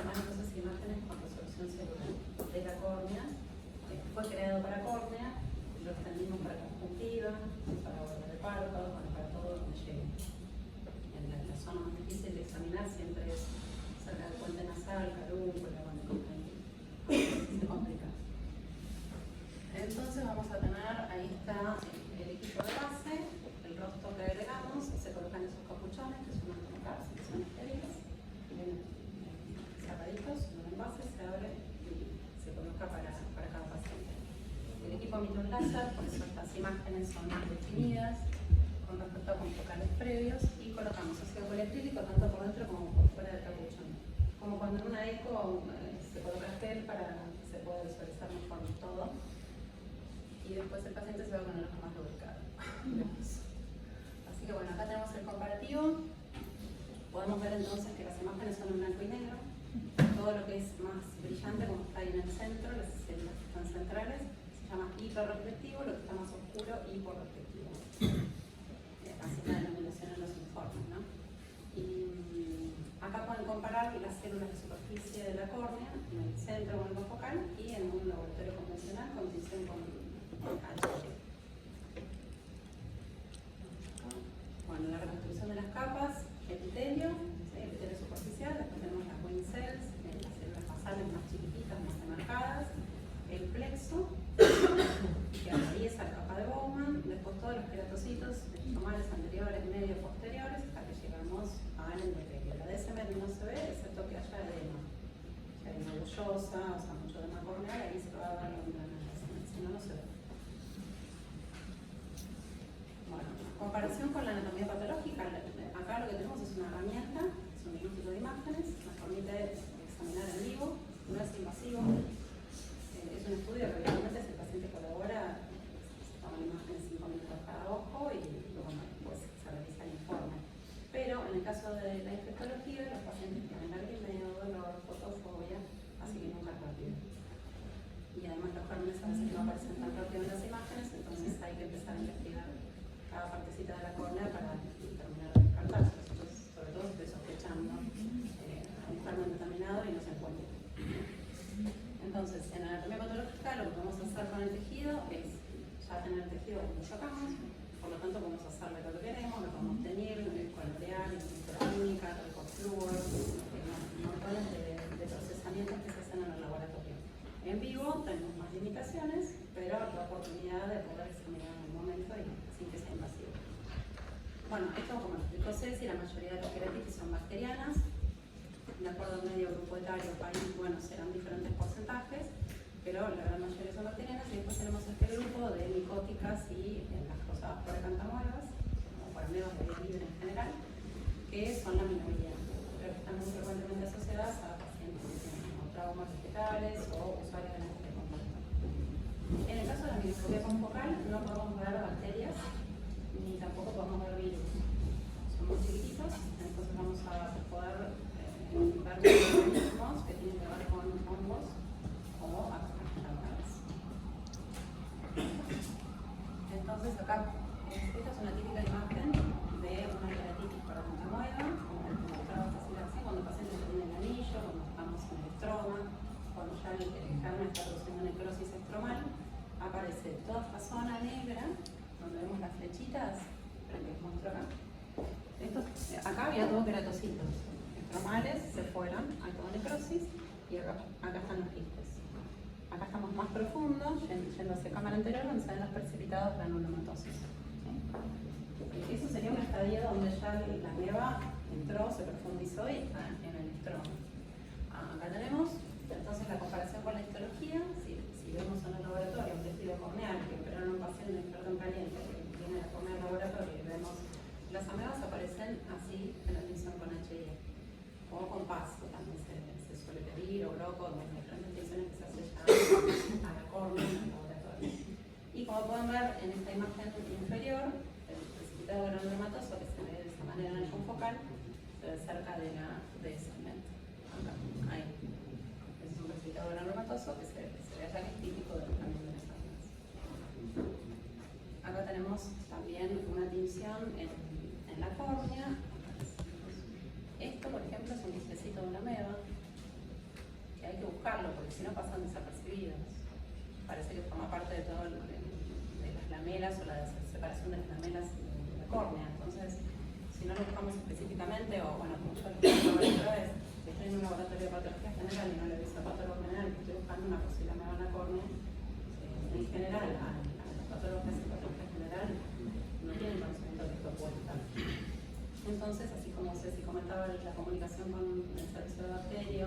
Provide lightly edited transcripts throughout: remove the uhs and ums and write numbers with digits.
sacar entonces imágenes con resolución celular de la córnea. Fue creado para córnea, lo extendimos para conjuntiva, para bordes de párpado, para todo donde llegue. La zona más difícil de examinar siempre es cerca del puente nasal, carúncula, se complica. Entonces vamos a tener, ahí está el equipo de base, el rostro que agregamos, se colocan esos capuchones que son autonocados, que son estériles, vienen cerraditos, en un envase, se abre y se coloca para cada paciente. El equipo emite un láser, por eso estas imágenes son más definidas con respecto a confocales previos, y colocamos ácido poliacrílico tanto por dentro como por fuera del capuchón. Como cuando en una eco se coloca gel para que se pueda visualizar mejor todo. Y después el paciente se va con el ojo más lubricado. Así que bueno, acá tenemos el comparativo. Podemos ver entonces que las imágenes son en blanco y negro. Todo lo que es más brillante, como está ahí en el centro, las células que están centrales, se llama hiperreflectivo, lo que está más oscuro, hiporreflectivo. Así es la denominación en los informes, ¿no? Y acá pueden comparar las células de superficie de la córnea, en el centro con el focal, y en un laboratorio convencional con tinción con HG. Bueno, la reconstrucción de las capas, epitelio, ¿sí? Epitelio superficial, después tenemos las wing cells, las células basales más chiquititas, más demarcadas, el plexo, que atraviesa la capa de Bowman, después todos los queratocitos, estomales anteriores, medios, posteriores, hasta que llegamos al endotelio. La DSM no se ve, excepto que haya edema. Si hay una bullosa, o sea, mucho edema corneal, ahí se va a ver la DSM, si no, no se ve. Bueno, comparación con la anatomía patológica, acá lo que tenemos es una herramienta, es un diagnóstico de imágenes, nos permite examinar en vivo, no es invasivo, es un estudio que obviamente si el paciente colabora, se toman imágenes 5 minutos cada ojo y bueno, después se realiza el informe. Pero en el caso de la infectología, los pacientes tienen lagrimeo, dolor, fotofobia, así que nunca es rápido. Y además los gérmenes a veces no aparecen tan rápido en las imágenes, entonces hay que empezar a investigar cada partecita de la córnea para terminar de descartar. Nosotros, sobre todo, estoy sospechando un germen determinado y no se encuentra. Entonces, en la anatomía patológica, lo que podemos hacer con el tejido es ya tener el tejido cuando lo sacamos, por lo tanto, podemos hacerle lo que queremos, lo podemos teñir, colorear, química, recofluor, montones de procesamientos que se hacen en el laboratorio. En vivo tenemos más limitaciones, pero la oportunidad de poder examinar en el momento y sin que sea invasivo. Bueno, esto como lo explicó Ceci, la mayoría de las queratitis son bacterianas. De acuerdo al medio, grupo etario, país, bueno, serán diferentes porcentajes, pero la gran mayoría son bacterianas. Y después tenemos este grupo de micóticas y las causadas por acantamuevas, o por amebas de vía libre en general, que son la minoría, pero que están muy frecuentemente asociadas a pacientes que tienen traumas vegetales o usuarios de lentes de contacto. En el caso de la microscopía confocal no podemos ver bacterias ni tampoco podemos ver virus. Son muy chiquititos, entonces vamos a poder ver organismos que tienen que ver con hongos o acantamuevas. Entonces acá, esta es una típica imagen de una queratitis por acantamueva, como mostraba Cecilia así, cuando el paciente ya tiene el anillo, cuando estamos en el estroma, cuando ya el germen está produciendo necrosis estromal, aparece toda esta zona negra, donde vemos las flechitas, que les muestro acá. Acá había todo queratocitos estromales, se fueron, hay toda necrosis, y acá están los quistes. Acá estamos más profundos, yendo hacia cámara anterior, donde se ven los precipitados granulomatosis. ¿Sí? Eso sería un estadio donde ya la neva entró, se profundizó y está en el estroma. Acá tenemos entonces la comparación con la histología. Si vemos en el laboratorio un tejido corneal que operaron un paciente experto en caliente que viene de forma del laboratorio y vemos las amebas, aparecen así en la tinción con HIE o con pasto también se suele pedir, o broco, bueno, diferentes tinciones que se hacen ya a la córnea en el laboratorio. Y como pueden ver en esta imagen inferior, el precipitado granulomatoso que se ve de esta manera en el confocal se ve cerca de ese elemento. Ahí. Ese es un precipitado granulomatoso que se ve allá, que es típico del camino de las aguas. Acá tenemos también una tinción en la córnea. Esto, por ejemplo, es un quistecito de una ameba. hay que buscarlo, porque si no pasan desapercibidos. Parece que forma parte de todo de las lamelas o la separación de las lamelas de la córnea. Entonces, si no lo buscamos específicamente, o bueno, como yo lo dije otra vez, si estoy en un laboratorio de patología general y no le aviso al patólogo general que estoy buscando una posible ameba en la córnea, en general, a los patólogos de patología general no tienen conocimiento de que esto puede estar. Entonces, así como Ceci comentaba la comunicación con el servicio de bacterio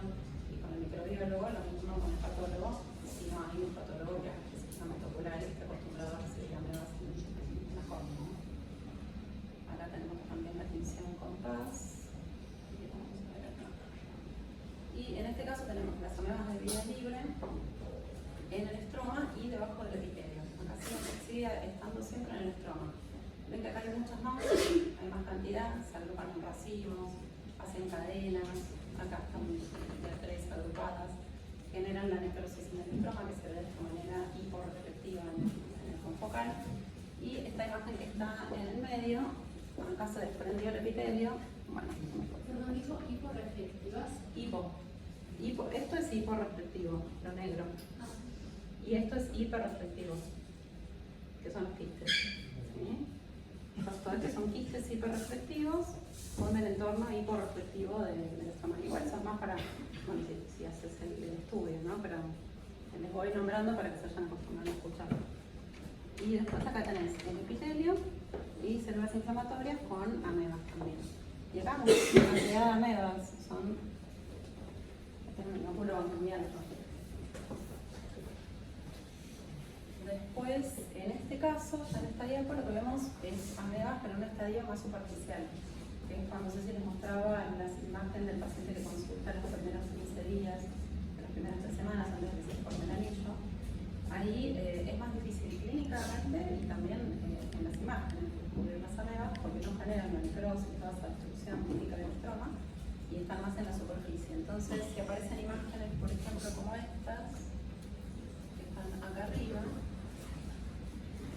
y con el microbiólogo, lo mismo con el patólogo, si no hay un patólogo que haga específicamente ocular y esté acostumbrado a recibir amebas en la córnea. Acá tenemos también la tinción con paz. Y en este caso tenemos las amebas de vida libre en el estroma y debajo del epitelio. Acá sigue estando siempre en el estroma. Ven que acá hay muchas más, hay más cantidad, se agrupan en racimos, hacen cadenas, acá están de tres agrupadas, generan la necrosis en el estroma que se ve de esta manera hiporreflectiva en el confocal. Y esta imagen que está en el medio, acá se desprendió el epitelio. Bueno, perdón, dijo hiporreflectivas. Esto es hiporreflectivo, lo negro. Y esto es hiperreflectivo, que son los quistes. ¿Sí? Todos estos son quistes hiperreflectivos con el entorno hiporreflectivo del estómago. Igual son más para, bueno, si haces el estudio, ¿no? Pero les voy nombrando para que se vayan acostumbrando a escucharlo. Y después acá tenés el epitelio y células inflamatorias con amebas también. Y acá una cantidad de amebas son, no puedo muy alto. Después, en este caso, ya en esta diapo lo que vemos es amebas, pero en un estadio más superficial. Que es cuando Ceci les mostraba en las imágenes del paciente que consulta los primeros 15 días, las primeras 3 semanas antes de que se forme el anillo. Ahí es más difícil clínicamente y también en las imágenes descubrir las amebas porque no generan la necrosis, toda esa destrucción típica del estroma y están más en la superficie. Entonces, si aparecen imágenes, por ejemplo, como estas, que están acá arriba,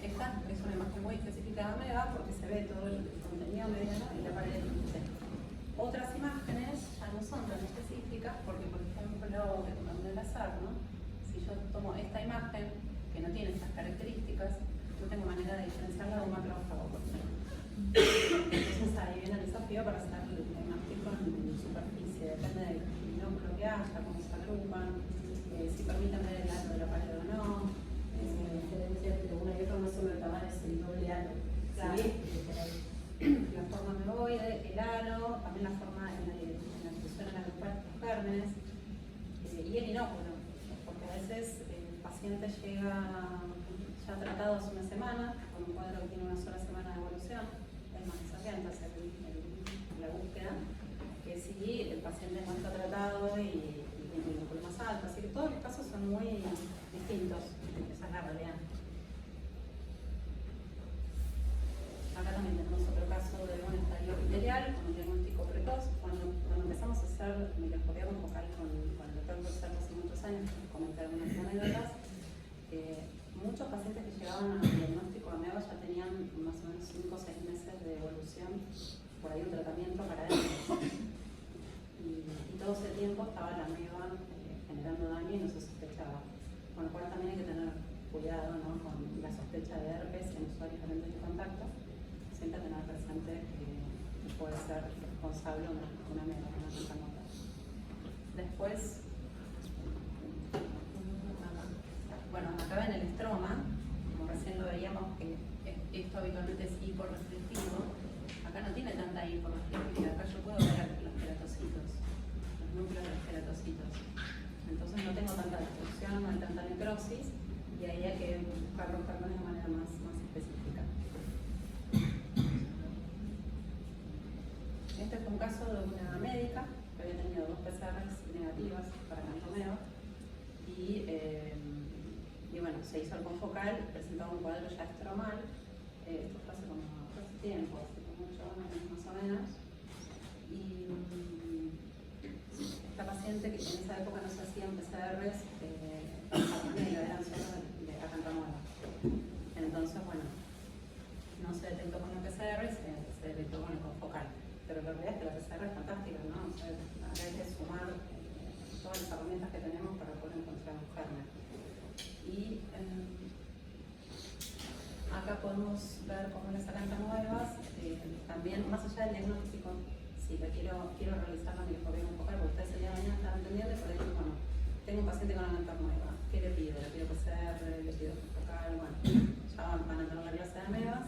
esta es una imagen muy específica de ameba porque se ve todo el contenido mediano y la pared del quiste. Otras imágenes ya no son tan específicas porque, por ejemplo, que tomamos el azar, ¿no? Si yo tomo esta imagen que no tiene estas características, no tengo manera de diferenciarla de un macrófago, por ejemplo. Entonces ahí viene el desafío para hacer el diagnóstico en superficie, depende del binóculo que haya, cómo se agrupan, si permiten ver el halo de la pared o no. Entre una y otra no solo el tamaño, es el doble halo. Claro. ¿Sí? La forma megoide, el halo, también la forma en la inclusión en los gérmenes y el inóculo, porque a veces el paciente llega ya tratado hace una semana, con un cuadro que tiene una sola semana de evolución, es más desafiante hacer la búsqueda, que si el paciente no está tratado y tiene un inóculo más alto, así que todos los casos son muy distintos, esa es la realidad. Acá también tenemos otro caso de un estadio epitelial con un diagnóstico precoz. Cuando empezamos a hacer microscopía confocal con el doctor Gonzalo hace muchos años, comenté algunas anécdotas, muchos pacientes que llegaban al diagnóstico de ameba ya tenían más o menos 5 o 6 meses de evolución, por ahí un tratamiento para ellos. Y todo ese tiempo estaba la ameba generando daño y no se sospechaba. Con lo cual también hay que tener cuidado, ¿no? Con la sospecha de herpes en usuarios de lentes de contacto, siempre tener presente que puede ser responsable una ameba, una pentamotor. Después, bueno, acá ven el estroma, como recién lo veíamos que esto habitualmente es hiporreflectivo, acá no tiene tanta hiporreflectividad, acá yo puedo ver los queratocitos, los núcleos de los queratocitos. Entonces no tengo tanta destrucción, no hay tanta necrosis y ahí hay que buscar los gérmenes de manera más específica. Este fue un caso de una médica que había tenido 2 PCRs negativas para cantomeo y bueno, se hizo el confocal, presentaba un cuadro ya estromal, esto fue hace tiempo, hace como 8 años más o menos, y esta paciente que en esa época no se hacían PCRs, eran solo de acantamuela. Entonces, bueno, no se detectó con el PCR, se detectó con el confocal. Pero la realidad es que la PCR es fantástica, ¿no? O sea, acá hay que sumar todas todas las herramientas que tenemos para poder encontrar un germen. Y acá podemos ver cómo las arantas nuevas, también más allá del diagnóstico, si le quiero realizar la microscopía focal, porque ustedes el día de mañana están entendiendo, por ejemplo, bueno, tengo un paciente con arantas nueva, ¿qué le pido? Le pido PCR, le pido focal, bueno, ya van a tener la clase de amebas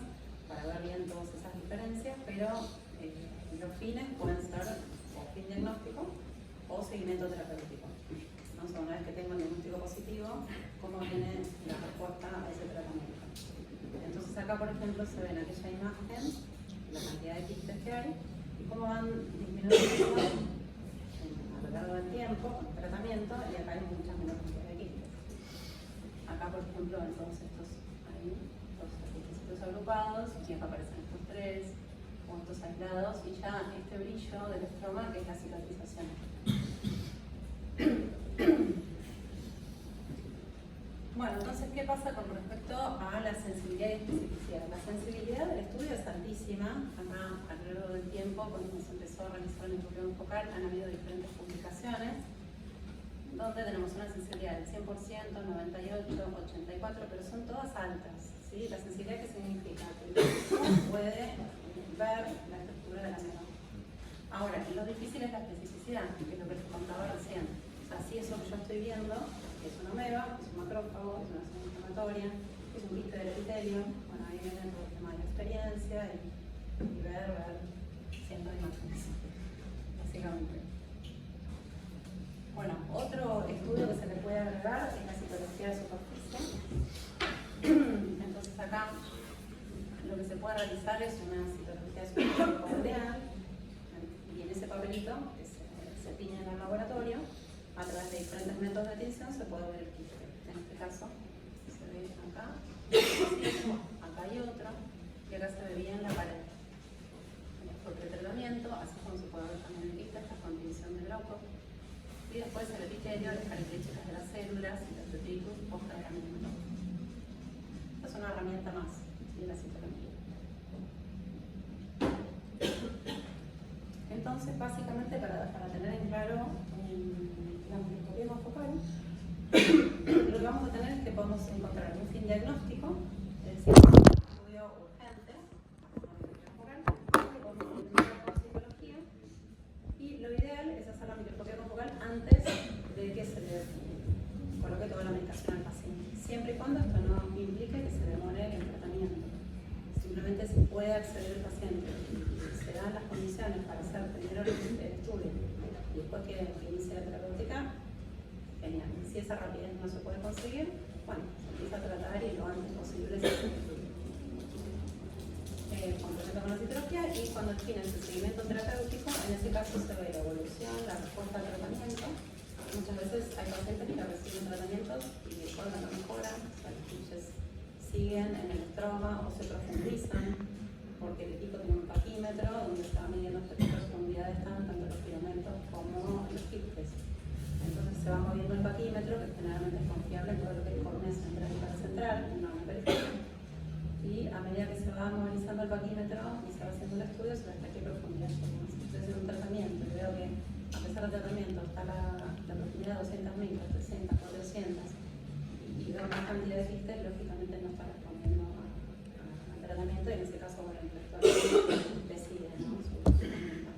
para ver bien todas esas diferencias, pero los fines pueden ser o fin diagnóstico o seguimiento terapéutico. ¿No? O sea, una vez que tengo el diagnóstico positivo, ¿cómo viene la respuesta a ese tratamiento? Entonces acá, por ejemplo, se ve en aquella imagen la cantidad de quistes que hay y cómo van disminuyendo a lo largo del tiempo el tratamiento, y acá hay muchas menos cantidad de quistes. Acá, por ejemplo, en todos estos hay dos quistes agrupados y acá aparecen estos tres puntos aislados y ya este brillo del estroma, que es la cicatrización. Bueno, entonces, ¿qué pasa con respecto a la sensibilidad y especificidad? La sensibilidad del estudio es altísima. Acá, a lo largo del tiempo, cuando se empezó a realizar el estudio focal, han habido diferentes publicaciones donde tenemos una sensibilidad del 100%, 98%, 84%, pero son todas altas, ¿sí? La sensibilidad, ¿qué significa? Que uno puede ver la estructura de la ameba. Ahora, lo difícil es la especificidad, que es lo que les contaba recién. O sea, si eso que yo estoy viendo es una ameba, es un macrófago, es una zona inflamatoria, es un quiste del epitelio, bueno, ahí viene todo el tema de la experiencia y ver cientos de imágenes, básicamente. Bueno, otro estudio que se le puede agregar es la citología de superficie. Entonces acá lo que se puede realizar es una citología de superficie corneal, y en ese papelito que se tiñe en el laboratorio, a través de diferentes métodos de tinción se puede ver el quiste. En este caso se ve acá, acá hay otro, y acá se ve bien la pared. Por pretratamiento, así como se puede ver también el quiste, esta con tinción de glauco. Y después el epitelio, las características de las células y los retículos post-tratamiento. Esta es una herramienta más de la citología. Entonces, básicamente, para tener en claro la microscopía focal, lo que vamos a tener es que podemos encontrar un fin diagnóstico, es decir, un estudio urgente, podemos utilizar con citología, y lo ideal es hacer la microscopía focal antes de que se le coloque toda la medicación al paciente, siempre y cuando esto no implique que se demore el tratamiento. Simplemente si puede acceder el paciente y se dan las condiciones para hacer primero el estudio y después que inicie la terapéutica, genial. Si esa rapidez no se puede conseguir, bueno, se empieza a tratar y lo antes posible se hace el estudio. Complemento con la citología, y cuando tiene el seguimiento terapéutico, en ese caso se ve la evolución, la respuesta al tratamiento. Muchas veces hay pacientes que reciben tratamientos y después no mejoran, o sea, los quistes siguen en el estroma o se profundizan, porque el equipo tiene un paquímetro donde se va midiendo qué profundidad están tanto los filamentos como los quistes. Entonces se va moviendo el paquímetro, que generalmente es confiable en todo lo que es córnea central y paracentral, no una periferia. Y a medida que se va movilizando el paquímetro y se va haciendo el estudio, se ve hasta qué profundidad llegamos. Si estoy haciendo un tratamiento y veo que a pesar del tratamiento está la profundidad de 200 micras, 300, 400, y veo más cantidad de quistes, lógicamente no está respondiendo al tratamiento, y en ese caso, bueno, el director decide, ¿no?, sus tratamientos.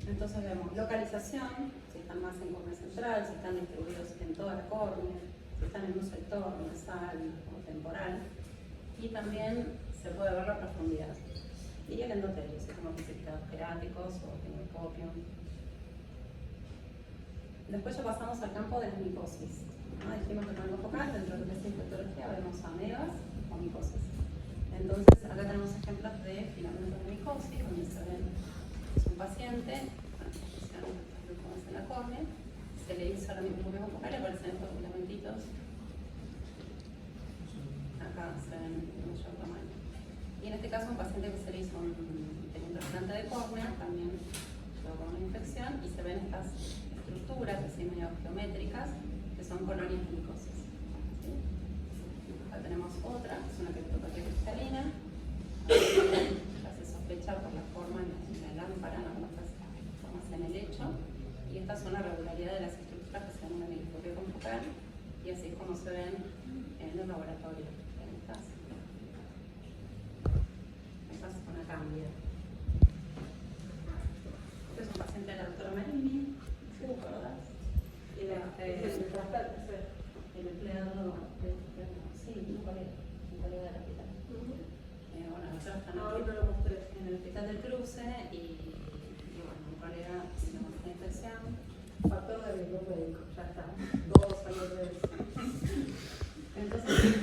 Entonces vemos localización, si están más en córnea central, si están distribuidos en toda la córnea, si están en un sector nasal o temporal, y también se puede ver la profundidad. Y el endotelio, si tenemos precipitados queráticos o tenopopio. Después ya pasamos al campo de la micosis, ¿no? Dijimos que con el focal, dentro de lo que es infectología, vemos amebas o micosis. Entonces, acá tenemos ejemplos de filamentos de micosis, donde se ven, es un paciente, en la córnea, se le hizo la microscopía focal y aparecen estos filamentitos. Acá se ven de mayor tamaño. Y en este caso, un paciente que se le hizo un trasplante de córnea, también quedó con una infección, y se ven estas estructuras así medio geométricas que son colonias de micosis. ¿Sí? Acá tenemos otra, que es una criptopatía cristalina. Ya se sospecha por la forma en la lámpara, no las formas en el lecho. Y esta Esta es una regularidad de las estructuras que se dan en el microscopio confocal y así es como se ven en los laboratorios. Estas es una cambia. Este es un paciente de la doctora Marini, ¿sí te acordás? Y el empleado, sí, un colega del hospital. Bueno, nosotros estamos en el hospital del Cruce y bueno, un colega hicimos una infección. Factor de grupo médico, ya está. 2 años de vez. Entonces,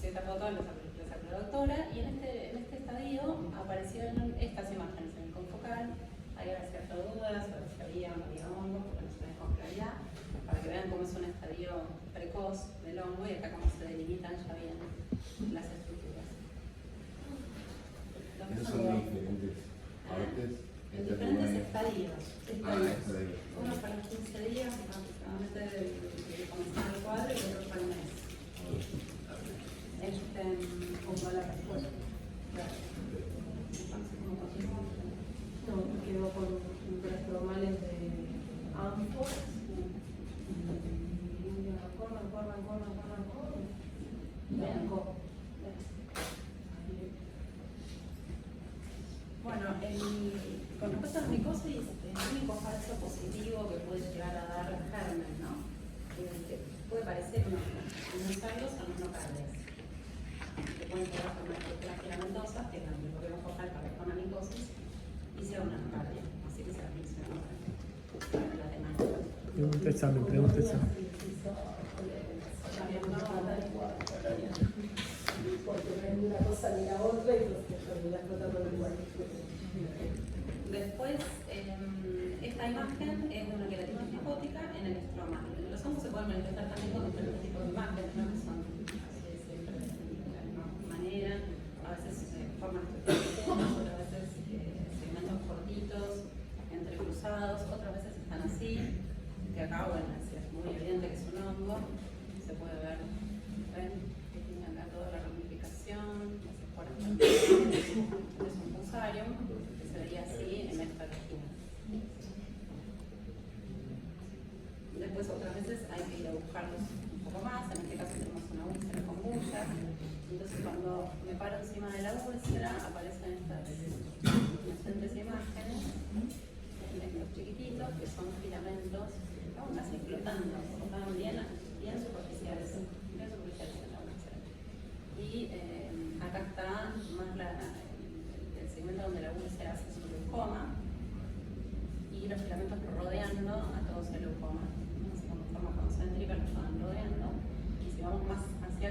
se tapó todo, lo sacó la doctora y en este estadio aparecieron estas imágenes en el confocal. Ahí había ciertas dudas sobre si había o no había hongo, porque no se ve con claridad, para que vean cómo es un estadio precoz del hongo y acá cómo se delimitan ya bien las estructuras. Esos son diferentes partes. En diferentes estadios. Estadios. Uno para los 15 días aproximadamente de comenzar el cuadro y otro para el mes. Como la respuesta. No, quedó con prestromales de ANFO. Corran. Bueno, con respecto a la micosis, el único falso positivo que puede llegar a dar germen, ¿no? Que puede parecer muy sabios son los nocales, que pueden quedar con una estructura filamentosa, que es la microbioma focal para que con la micosis, y sea una nocardia, así que se la mencionó la temática. Pregunta examen. Porque no es ni una cosa ni la otra y los que terminan flotando igual. Después, esta imagen es de una queratina psicótica en el estroma. Los hongos se pueden manifestar también con diferentes tipos de imágenes, ¿no? Que son siempre de la misma manera, a veces formas estructurales, otras veces segmentos cortitos, entrecruzados, otras veces están así, que acá, bueno, es muy evidente que es un hongo, se puede ver, ¿ven? Que tiene acá toda la ramificación, las esporas es un fusarium, que se vería así en esta región. Después otras veces hay que ir a buscarlos un poco más, en este caso tenemos una úlcera con bullas, entonces cuando me paro encima de la úlcera aparecen estas inocentes imágenes, estos chiquititos que son filamentos, casi flotando, estaban bien superficiales en la úlcera. Y acá está más el segmento donde la úlcera hace su leucoma y los filamentos rodeando a todo ese leucoma. Así como en forma concéntrica los van rodeando. Y si vamos más hacia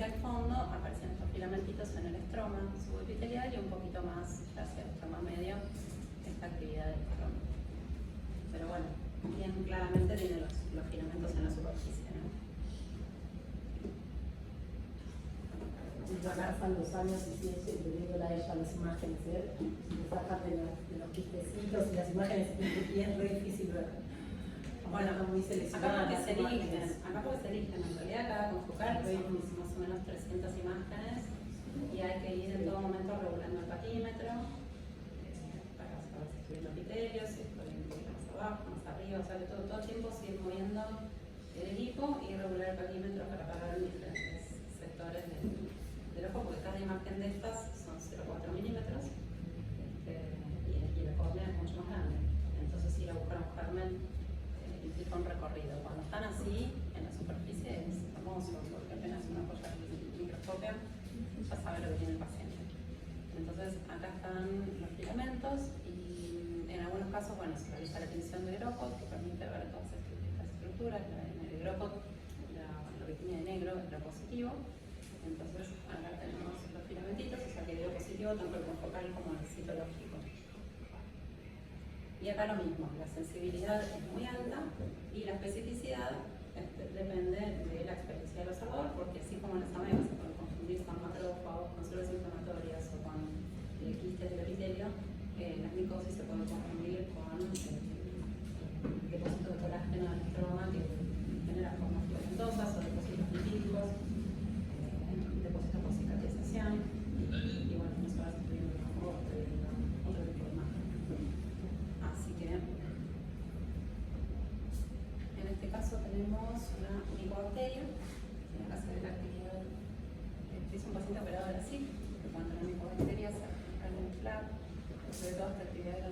el fondo, aparecen estos filamentitos en el estroma subepitelial y un poquito más hacia el estroma medio esta actividad del estroma. Pero bueno, bien claramente tiene los filamentos en la superficie, ¿no? Ya pasan los años y sigue teniéndola a ella las imágenes, ¿eh? Se sacan de los quistecitos y las imágenes y es re difícil ver. Bueno, muy seleccionadas. acá porque se eligen, en realidad cada confocal son más o menos 300 imágenes y hay que ir en todo momento regulando el patímetro para saber si estoy en los criterios, si estoy más abajo, más arriba, o sea que todo el tiempo sigue moviendo el equipo y regular el patímetro para parar en diferentes sectores del ojo, porque cada imagen de estas son 0,4 milímetros y la córnea es mucho más grande. Entonces ir a buscar un germen implica un recorrido. Cuando están así, en la superficie es hermoso, porque apenas uno apoya el microscopio, ya sabe lo que tiene el paciente. Entonces acá están los filamentos y en algunos casos, bueno, se realiza la tinción de Grocott, que permite ver todas estas estructuras. En el Grocott, lo que tiene de negro es lo positivo. Entonces acá tenemos los filamentitos, o sea que dio positivo tanto el confocal como el citológico. Y acá lo mismo, la sensibilidad es muy alta y la especificidad depende de la experiencia del observador, porque así como las amebas se pueden confundir con macrófagos, con células inflamatorias o con quistes del epitelio, las micosis se pueden confundir con depósitos de colágeno del estroma que generan formas filamentosas o depósitos lipídicos, depósitos por cicatrización y bueno, nosotros estoy viendo otro tipo de imagen.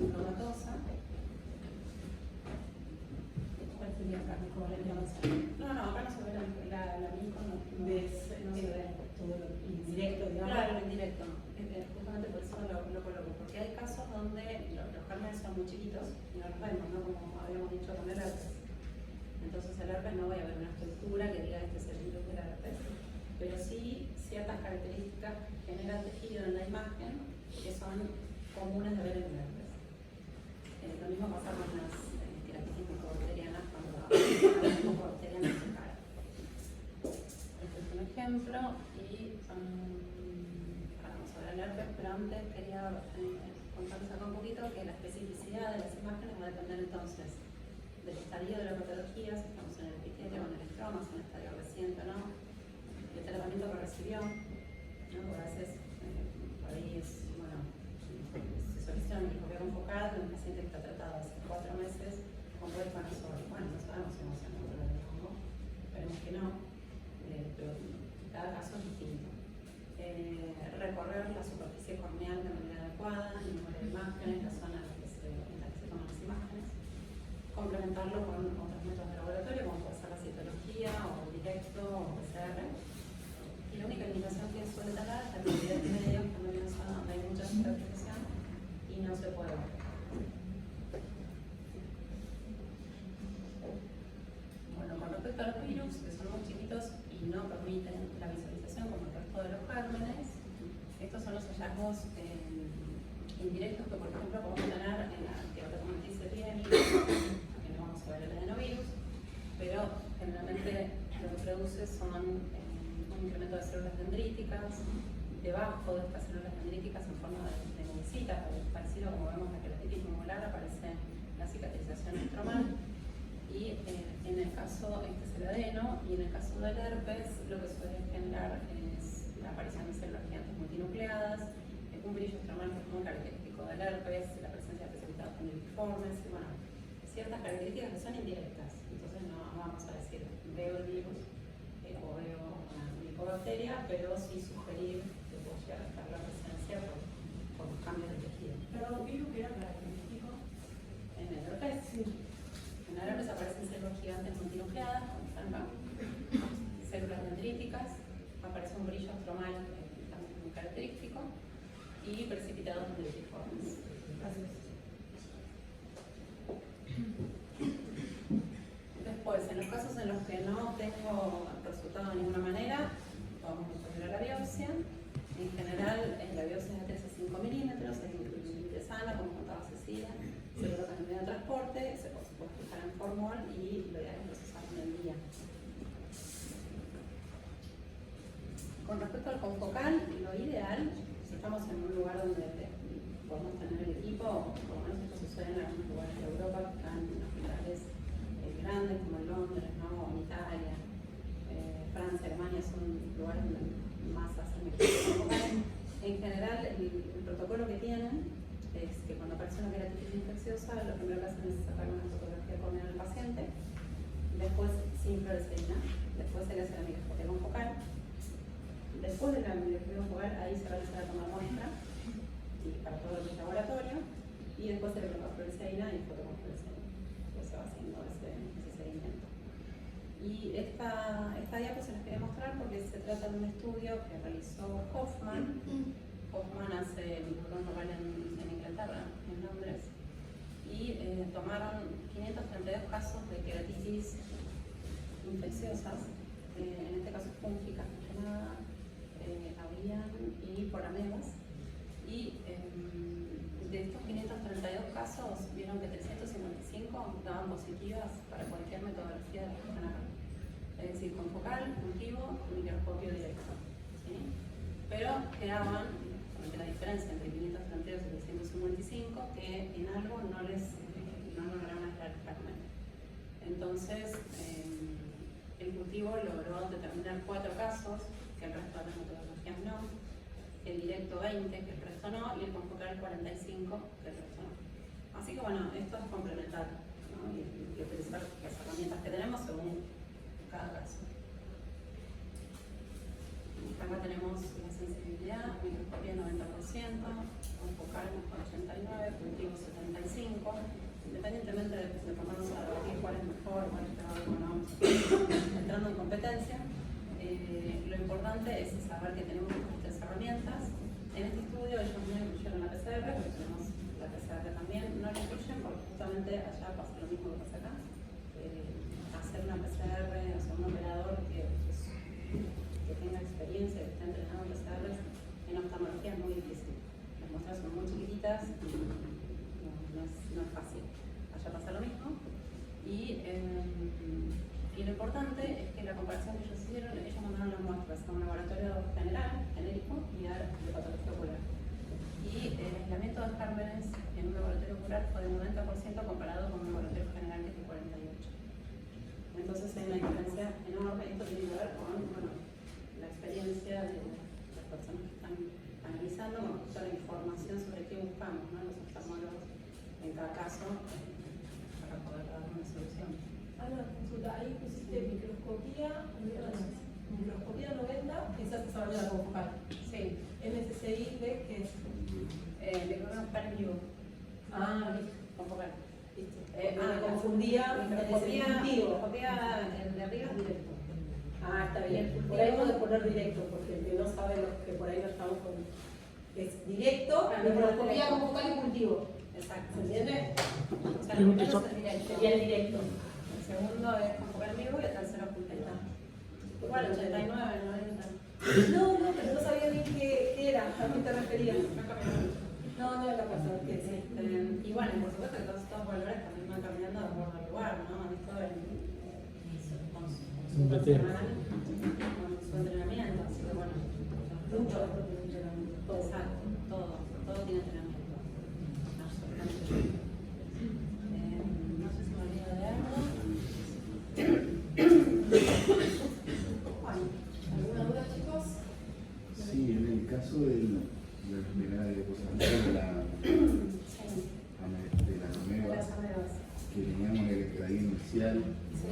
fibromatosa. ¿Cuál sería acá? No, acá no se ve la mico, no se ve. Todo lo indirecto, digamos. Claro, lo indirecto. Justamente por eso lo coloco, porque hay casos donde los gérmenes son muy chiquitos y no los vemos, ¿no? Como habíamos dicho con el herpes. Entonces el herpes no voy a ver una estructura que diga este es el virus del herpes, pero sí ciertas características generan tejido en la imagen que son comunes de ver en el herpes. Lo mismo pasa con las queratitis mucobacterianas cuando las mucobacterianas se cara. Este es un ejemplo y vamos a ver el herpes, pero antes quería contarles acá un poquito que la especificidad de las imágenes va a depender entonces del estadio de la patología, si estamos en el epitelio o en el estroma, si en el estadio reciente o no, el tratamiento que recibió, ¿no? Porque a veces por ahí es, bueno, se solicita una microscopía confocal de un paciente que está tratado hace 4 meses con huérfanosol. Bueno, no sabemos si vamos a hacer un hongo, esperemos que no, pero cada caso es distinto. Recorrer la superficie corneal de manera adecuada, el número de imágenes, la zona en la que se toman las imágenes, complementarlo con otros métodos de laboratorio, como puede ser la citología o el directo o PCR. Y la única limitación que suele tener es la cantidad de medios, que no hay una zona donde hay mucha superficie y no se puede ver. Bueno, con respecto a los virus, que son muy chiquitos y no permiten la visualización como el resto de los gérmenes, estos son los hallazgos indirectos que, por ejemplo, podemos tener en la keratocontitis epidémica, que no vamos a ver el adenovirus, pero generalmente lo que produce son un incremento de células dendríticas, debajo de estas células dendríticas en forma de nubecita, parecido como vemos en la queratitis molar, aparece la cicatrización estromal. Y en el caso, este es el adeno, y en el caso del herpes, lo que suele generar es la aparición de células gigantes multinucleadas, un brillo estromal que es muy característico del herpes, la presencia de precipitados conjunctiformes, y bueno, ciertas características que son indirectas. Entonces no vamos a decir veo el virus o veo una micobacteria, pero sí sugerir que puede llegar a estar la presencia por los cambios de tejido. Pero un virus que era característico. En el herpes, Sí. en el herpes aparecen células gigantes multinucleadas, como están acá, células dendríticas, aparece un brillo estromal también muy característico, y precipitados dendriformes. Después, en los casos en los que no tengo resultado de ninguna manera, vamos a recurrir a la biopsia. En general, la biopsia es de 3 a 5 milímetros, es inclusive sana, como contaba Cecilia, se coloca en el medio de transporte, se puede fijar en formol y lo ideal es procesar en el día. Con respecto al confocal, lo ideal, si estamos en un lugar donde podemos tener el equipo, por lo menos esto sucede en algunos lugares de Europa que están en hospitales grandes como en Londres, ¿no? O en Italia, Francia, Alemania, son lugares donde más hacen mejor confocal. En general, el protocolo que tienen es que cuando aparece una queratitis infecciosa, lo primero que hacen es sacar una fotografía corneal al paciente, después sin fluoresceína, después se le hace la microscopía confocal. Después de la microscopía confocal, ahí se va a empezar a tomar muestra y para todo el laboratorio, y después se le coloca fluoresceína y foto con fluoresceína. Pues se va haciendo ese seguimiento. Y esta diapo se las quería mostrar porque se trata de un estudio que realizó Hoffman. Hoffman hace microbioma normal en Inglaterra, en Londres, y tomaron 532 casos de queratitis infecciosas, en este caso fúngicas más que nada, avian y por amebas, y de estos 532 casos vieron que 355 daban positivas para cualquier metodología de la que están acá, es decir, confocal, cultivo, microscopio directo, ¿sí? Pero quedaban, la diferencia entre 532 y 355, que en algo no lograron aislar el germen. Entonces, el cultivo logró determinar 4 casos, que el resto de las metodologías no, el directo 20, que el resto no, y el confocal 45, que el resto no. Así que bueno, esto es complementar, ¿no? y utilizar las herramientas que tenemos según cada caso. Acá tenemos la sensibilidad, microscopía 90%, convocarnos con 89, cultivo 75, independientemente de ponernos a debatir cuál es mejor, cuál es peor, bueno, entrando en competencia, lo importante es saber que tenemos estas herramientas. En este estudio ellos no incluyeron la PCR, pero tenemos la PCR también, no la incluyen porque justamente allá pasa lo mismo que pasa acá. Hacer una PCR, o sea, un operador que tenga experiencia, que esté entrenado en PCRs en oftalmología es muy difícil. Las muestras son muy chiquititas y no es fácil. Allá pasa lo mismo. Y lo importante es que la comparación que ellos hicieron, ellos mandaron las muestras a un laboratorio general, genérico, y a de patología ocular. Y el aislamiento de gérmenes en un laboratorio ocular fue de 90% comparado con un laboratorio general que es de 48%. Entonces hay una diferencia enorme, y esto tiene que ver con la experiencia de las personas que están analizando, con toda la información sobre qué buscamos, ¿no? Los oftalmólogos en cada caso, para poder dar una solución. Ana, consulta, ahí pusiste microscopía 90, esa se sabe la convocar. Sí, MSCI, ¿ves qué es? le creo que en vivo, Ah, listo. convocar. Listo. Me confundía Microscopía, el de arriba es directo. Ah, está bien. Por ahí podemos poner directo, porque el que no sabe los que por ahí no estamos con. Es directo, microscopía convocar y cultivo. Exacto. ¿Se entiende? O sea, el primero es el directo. Sería el directo. El segundo es convocar en vivo y el tercero es cultivo. Igual, 89, 90. No, pero no sabía bien qué era, a qué te referías. No era pasar, que sí. Y bueno, por supuesto que todos estos valores también van cambiando de acuerdo al lugar, ¿no? Esto con su personal, con su entrenamiento, así que bueno. Mucho entrenamiento. Exacto, todo tiene entrenamiento. Absolutamente. No sé si me olvido de algo. Bueno, ¿Alguna duda, chicos? Sí, en el caso de la deposición de la sí, ameba, las amebas. que teníamos la guía inicial, Sí.